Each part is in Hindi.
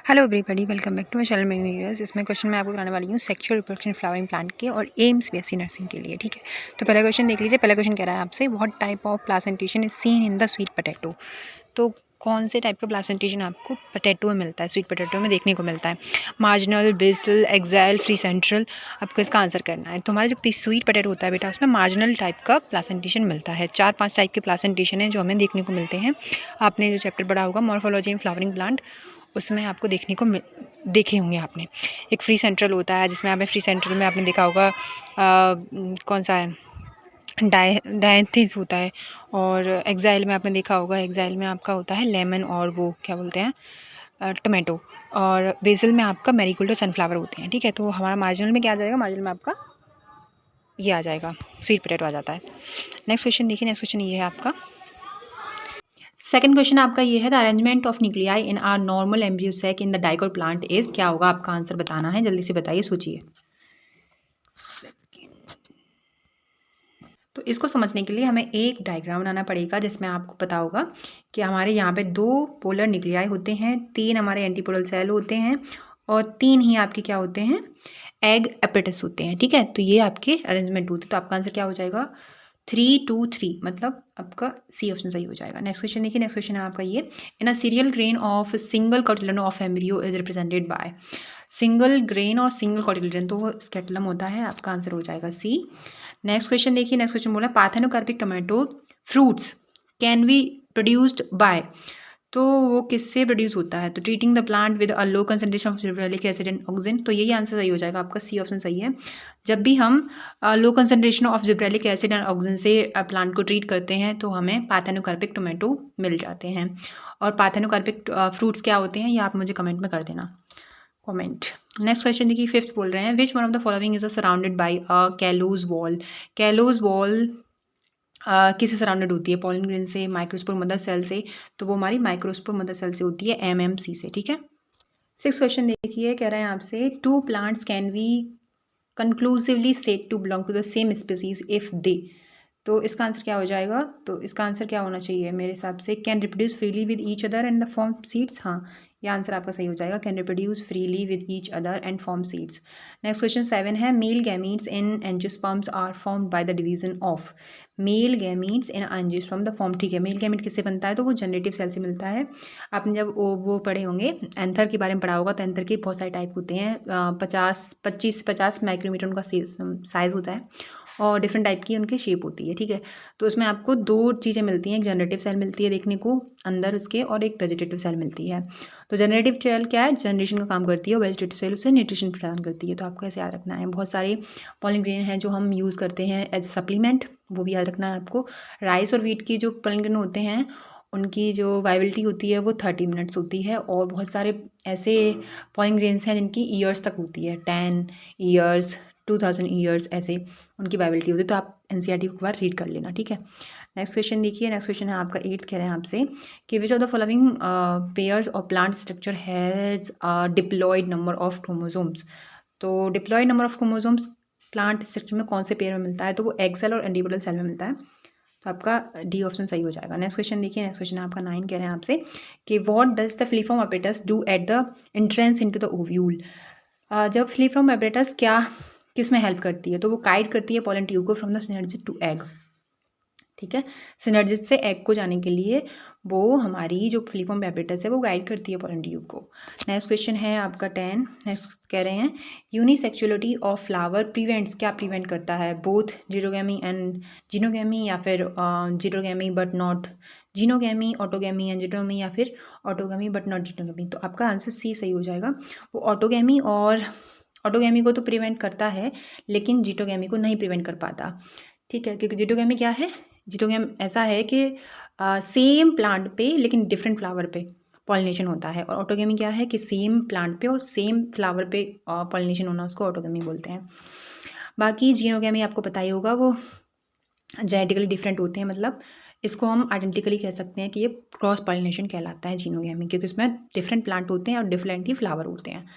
Hello everybody, welcome back to my channel मेरी वीडियोस। इसमें क्वेश्चन मैं आपको कराने वाली हूँ सेक्सुअल रिप्रोडक्शन फ्लावरिंग प्लांट के और एम्स बीएससी नर्सिंग के लिए। ठीक है, तो पहला क्वेश्चन देख लीजिए। पहला क्वेश्चन कह रहा है आपसे, what type of placentation is seen in the sweet potato. तो कौन से टाइप का प्लासेंटेशन आपको पोटैटो में मिलता है, स्वीट पोटैटो में देखने को मिलता है? Marginal, basal, axile, free central. आपको इसका आंसर करना है। तो हमारा जो स्वीट पोटैटो होता है बेटा, उसमें मार्जिनल टाइप का प्लासेंटेशन मिलता है। 4-5 टाइप के प्लासेंटेशन है जो हमें देखने को मिलते हैं। आपने जो चैप्टर पढ़ा होगा मॉर्फोलॉजी इन फ्लावरिंग प्लांट, उसमें आपको देखने को देखे होंगे आपने। एक फ्री सेंट्रल होता है जिसमें आपने फ्री सेंट्रल में आपने देखा होगा कौन सा है, डायंथिस होता है। और एक्साइल में आपने देखा होगा, एक्साइल में आपका होता है लेमन और वो क्या बोलते हैं, टोमेटो। और बेसल में आपका मैरीगोल्ड और सनफ्लावर होते हैं। ठीक है, तो हमारा मार्जिनल में क्या आ जाएगा? मार्जिनल में आपका ये आ जाएगा, स्वीट पोटैटो आ जाता है। नेक्स्ट क्वेश्चन देखिए। नेक्स्ट क्वेश्चन ये है आपका। सेकंड क्वेश्चन आपका ये है, the arrangement of nuclei in are normal embryo sac in the dicot plant is. क्या होगा? आपका आंसर बताना है, जल्दी से बताइए, सोचिए। तो इसको समझने के लिए हमें एक डायग्राम बनाना पड़ेगा जिसमें आपको पता होगा कि हमारे यहाँ पे 2 पोलर न्यूक्लियाई होते हैं, 3 हमारे एंटीपोलर सेल होते हैं और 3 ही आपके क्या होते हैं, एग एपेटस होते हैं। ठीक है, तो ये आपके अरेंजमेंट होते हैं। तो आपका आंसर क्या हो जाएगा? 3-2-3, मतलब आपका सी ऑप्शन सही हो जाएगा। नेक्स्ट क्वेश्चन देखिए। नेक्स्ट क्वेश्चन है आपका ये, in a cereal grain of single cotyledon of embryo is represented by. Single grain और सिंगल कॉटिलेडोन तो वो स्केटलम होता है। आपका आंसर हो जाएगा सी। नेक्स्ट क्वेश्चन देखिए। नेक्स्ट क्वेश्चन बोला, parthenocarpic tomato fruits can be produced by. तो वो किससे प्रोड्यूस होता है? तो treating the plant with a low concentration of gibberellic acid and oxygen. तो यही आंसर सही हो जाएगा, आपका सी ऑप्शन सही है। जब भी हम लो concentration of gibberellic acid and oxygen से प्लांट को ट्रीट करते हैं तो हमें पार्थेनोकार्पिक टोमेटो मिल जाते हैं। और पार्थेनोकार्पिक फ्रूट्स क्या होते हैं ये आप मुझे कमेंट में कर देना, कमेंट। नेक्स्ट क्वेश्चन देखिए। फिफ्थ बोल रहे हैं, विच one of the following is surrounded by a callose wall. Callose wall किससे सराउंडेड होती है? पॉलन ग्रेन से, माइक्रोस्पोर मदर सेल से। तो वो हमारी माइक्रोस्पोर मदर सेल से होती है, एमएमसी से। ठीक है। सिक्स क्वेश्चन देखिए, कह रहे हैं आपसे, 2 plants can be conclusively said to belong to the same species if they. तो इसका आंसर क्या हो जाएगा? तो इसका आंसर क्या होना चाहिए मेरे हिसाब से? Can reproduce freely with each other and the form seeds. हाँ, ये आंसर आपका सही हो जाएगा, can reproduce freely with each other and form seeds. Next question 7 है, male gametes in angiosperms are formed by the division of. Male gametes in angiosperm the form. ठीक है, मेल गैमीट किससे बनता है? तो वो जनरेटिव सेल से मिलता है। आपने जब वो पढ़े होंगे, एंथर के बारे में पढ़ा होगा, तो एंथर के बहुत सारे टाइप होते हैं। 25 माइक्रोमीटर उनका साइज़ होता है और डिफरेंट टाइप की उनकी शेप होती है। ठीक है, तो उसमें आपको 2 चीज़ें मिलती हैं, एक जनरेटिव सेल मिलती है देखने को अंदर उसके, और एक वेजिटेटिव सेल मिलती है। तो जनरेटिव सेल क्या है? जनरेशन का काम करती है, और वेजिटेटिव सेल उसे न्यूट्रिशन प्रदान करती है। तो आपको ऐसे याद रखना है। बहुत सारे पॉलन ग्रेन हैं जो हम यूज़ करते हैं एज सप्लीमेंट, वो भी याद रखना है आपको। राइस और व्हीट की जो पॉलन ग्रेन होते हैं उनकी जो वाइबिलिटी होती है वो 30 मिनट्स होती है। और बहुत सारे ऐसे पॉलन ग्रेन्स हैं जिनकी ईयर्स तक होती है, 10 ईयर्स, 2000 ईयर्स, ऐसे उनकी वाइबिलिटी होती है। तो आप एनसीईआरटी को एक बार रीड कर लेना। ठीक है। नेक्स्ट क्वेश्चन देखिए। नेक्स्ट क्वेश्चन है आपका 8th, कह रहे हैं आपसे कि which of the following pairs of plant structure has a diploid number of chromosomes. तो diploid number of chromosomes plant structure में कौन से पेयर में मिलता है? तो वो एग सेल और एंटीपोडल सेल में मिलता है। तो आपका डी ऑप्शन सही हो जाएगा। नेक्स्ट क्वेश्चन देखिए। नेक्स्ट क्वेश्चन है आपका 9, कह रहे हैं आपसे कि what does the filiform apparatus do at the entrance into the ovule. जब फ्लिफॉर्म एपेटस क्या किस में हेल्प करती है? तो वो गाइड करती है पॉलन ट्यूब को from the synergid to egg. ठीक है, सिनर्जिड से एग को जाने के लिए वो हमारी जो फ्लिफॉर्म एपेटस है वो गाइड करती है पॉलन ट्यूब को। नेक्स्ट क्वेश्चन है आपका 10। नेक्स्ट कह रहे हैं, यूनिसेक्सुअलिटी ऑफ फ्लावर प्रिवेंट्स। क्या प्रिवेंट करता है? बोथ जीरोगैमी एंड जीनोगैमी, या फिर xenogamy but not geitonogamy, autogamy and जीनोमी, या फिर ऑटोगैमी बट नॉट जीनोगैमी। तो आपका आंसर सी सही हो जाएगा। वो ऑटोगैमी और ऑटोगैमी को तो प्रिवेंट करता है लेकिन जीटोगैमी को नहीं प्रिवेंट कर पाता। ठीक है, क्योंकि जीटोगैमी क्या है? जीटोगैम ऐसा है कि सेम प्लांट पे लेकिन डिफरेंट फ्लावर पे पॉलिनेशन होता है, और ऑटोगैमी क्या है कि सेम प्लांट पे और सेम फ्लावर पे पॉलिनेशन होना, उसको ऑटोगैमी बोलते हैं। बाकी जीनोगैमी आपको पता ही होगा, वो जेनेटिकली डिफरेंट होते हैं, मतलब इसको हम आइडेंटिकली कह सकते हैं कि ये क्रॉस पॉलिनेशन कहलाता है जीनोगैमी, क्योंकि इसमें डिफरेंट प्लांट होते हैं और डिफरेंट ही फ्लावर होते हैं।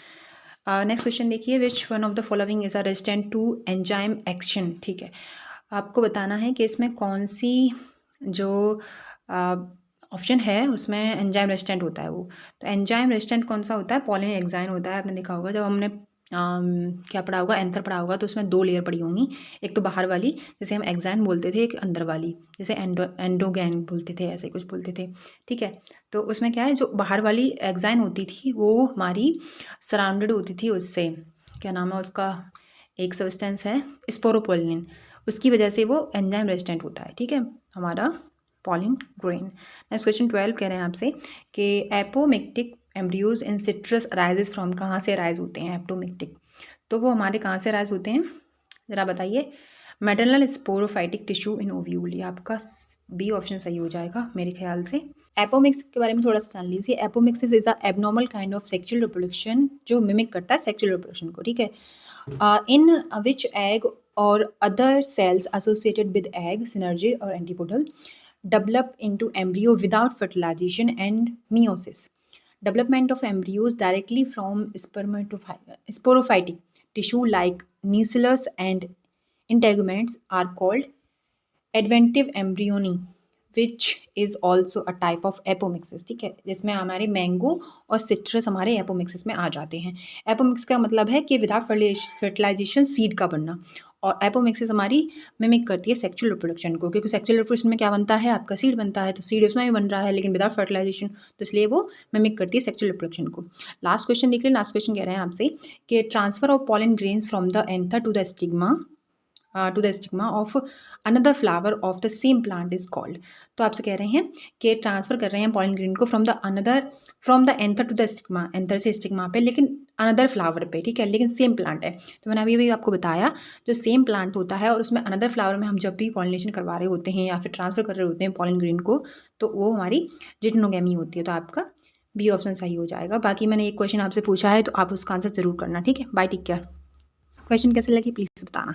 नेक्स्ट क्वेश्चन देखिए, which one of the following is a resistant to enzyme action. ठीक है, आपको बताना है कि इसमें कौन सी जो ऑप्शन है उसमें एंजाइम रेजिस्टेंट होता है वो। तो एंजाइम रेजिस्टेंट कौन सा होता है? पॉलिन हेक्साइन होता है। आपने देखा होगा जब हमने क्या पढ़ा होगा, एंथर पढ़ा होगा, तो उसमें 2 लेयर पड़ी होंगी। एक तो बाहर वाली जिसे हम हेक्साइन बोलते थे, एक अंदर वाली जिसे एंडोगैन बोलते थे, ऐसे कुछ बोलते थे। ठीक है, तो उसमें क्या है, जो बाहर वाली हेक्साइन होती थी वो हमारी सराउंडेड होती थी उससे, क्या नाम है उसका, एक सब्सटेंस है स्पोरोपोलिन, उसकी वजह से वो एंजाइम रेजिस्टेंट होता है। ठीक है, हमारा पॉलिन ग्रेन। नेक्स्ट क्वेश्चन 12 कह रहे हैं आपसे कि apomictic embryos in citrus arises from, कहाँ से अराइज होते हैं एपोमिक्टिक? तो वो हमारे कहाँ से अराइज होते हैं, ज़रा बताइए। Maternal sporophytic tissue in ovule, ये आपका बी ऑप्शन सही हो जाएगा मेरे ख्याल से। एपोमिक्स के बारे में थोड़ा सा जान लीजिए। Apomixis is a abnormal kind of sexual reproduction जो मिमिक करता है सेक्सुअल रिप्रोडक्शन को। ठीक है, in which egg or other cells associated with egg, synergy or antipodal develop into embryo without fertilization and meiosis. Development of embryos directly from sporophytic tissue like nucellus and integuments are called adventive embryony, which is also a type of apomixis. ठीक है, जिसमें हमारे मैंगो और सिट्रस हमारे एपोमिक्सिस में आ जाते हैं। एपोमिक्स का मतलब है कि विदाउट फर्टिलाइजेशन सीड का बनना, और एपोमिक्सिस हमारी मिमिक करती है सेक्सुअल रिप्रोडक्शन को, क्योंकि सेक्सुअल रिप्रोडक्शन में क्या बनता है, आपका सीड बनता है, तो सीड उसमें भी बन रहा है लेकिन विदाउट फर्टिलाइजेशन, तो इसलिए वो मिमिक करती है सेक्सुअल रिप्रोडक्शन को। लास्ट क्वेश्चन देख लें। लास्ट क्वेश्चन कह रहे हैं आपसे कि transfer of pollen grains from the anther to the stigma of another flower of the same plant is called। तो आपसे कह रहे हैं कि ट्रांसफर कर रहे हैं पॉलन ग्रेन को from the anther to the stigma, anther से स्टिग्मा पे, लेकिन अनदर फ्लावर पे। ठीक है, लेकिन सेम प्लांट है। तो मैंने अभी आपको बताया, जो सेम प्लांट होता है और उसमें अनदर फ्लावर में हम जब भी पॉलिनेशन करवा रहे होते हैं या फिर ट्रांसफर कर रहे होते हैं पॉलन ग्रेन को, तो वो हमारी जिटनोगेमी होती है। तो आपका बी ऑप्शन सही हो जाएगा। बाकी मैंने एक क्वेश्चन आपसे पूछा है तो आप उसका आंसर जरूर करना। ठीक है, बाय, टेक केयर। क्वेश्चन कैसे लगी प्लीज़ बताना।